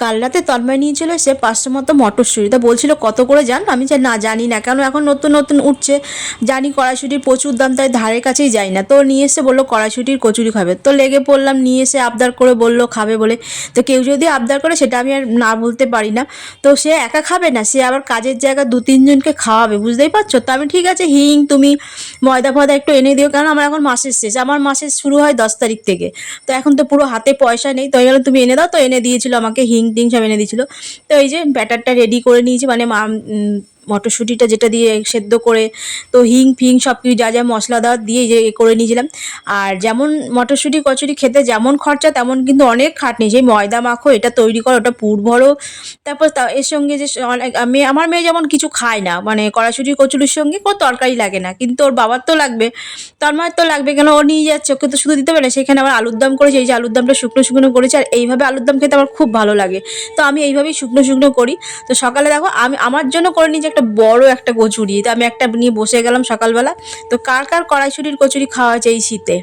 কাল রাতে তন্ময় নিয়ে চলে এসে 500 মতো মটরশুঁটি। তা বলছিল কত করে জান, আমি যে না জানি না, কেন এখন নতুন নতুন উঠছে, জানি কড়াইশুঁটির প্রচুর দাম, তাই ধারের কাছেই যাই না। তো নিয়ে এসে বললো কড়াইশুঁটির কচুরি খাবে, তো লেগে পড়লাম, নিয়ে এসে আবদার করে বললো খাবে বলে। তো কেউ যদি আবদার করে সেটা আমি আর না বলতে পারি না। তো সে একা খাবে না, সে আবার কাজের জায়গা 2-3 জনকে খাওয়াবে, বুঝতেই পারছো। তো আমি ঠিক আছে হিং তুমি ময়দা ফয়দা একটু এনে দিও, কারণ আমার এখন মাসের শেষ, আমার মাসের শুরু হয় 10 তারিখ থেকে। তো এখন তো পুরো হাতে পয়সা নেই, তো আমি বললাম তুমি এনে দাও। তো এনে দিয়েছিল আমাকে, হিং টিং সব এনে দিয়েছিল। তো এই যে ব্যাটারটা রেডি করে নিয়েছি, মানে মটরশুঁটিটা যেটা দিয়ে সেদ্ধ করে, তো হিং ফিং সব কিছু যা যা মশলা দেওয়া দিয়ে যে করে নিয়েছিলাম। আর যেমন মটরশুঁটি কচুরি খেতে যেমন খরচা, তেমন কিন্তু অনেক খাটনি। সেই ময়দা মাখো, এটা তৈরি করো, ওটা পুর ভরো, তারপর এর সঙ্গে যে অনেক আমার মেয়ে যেমন কিছু খায় না, মানে কড়াইশুঁটি কচুরির সঙ্গে কোনো তরকারি লাগে না, কিন্তু ওর বাবার তো লাগবে, তার মায়ের তো লাগবে, কেন ও নিয়ে যাচ্ছে, ওকে তো শুধু দিতে পারে না। সেখানে আবার আলুর দম করেছে, এই যে আলুর দমটা শুকনো শুকনো করেছে, আর এইভাবে আলুর দম খেতে আমার খুব ভালো লাগে। তো আমি এইভাবেই শুকনো শুকনো করি। তো সকালে দেখো আমি আমার জন্য করে নিয়েছি একটা বড় একটা কচুরি, তো আমি একটা নিয়ে বসে গেলাম সকালবেলা। তো কার কার কড়াইশুঁটির কচুরি খাওয়া হয়েছে এই শীতে?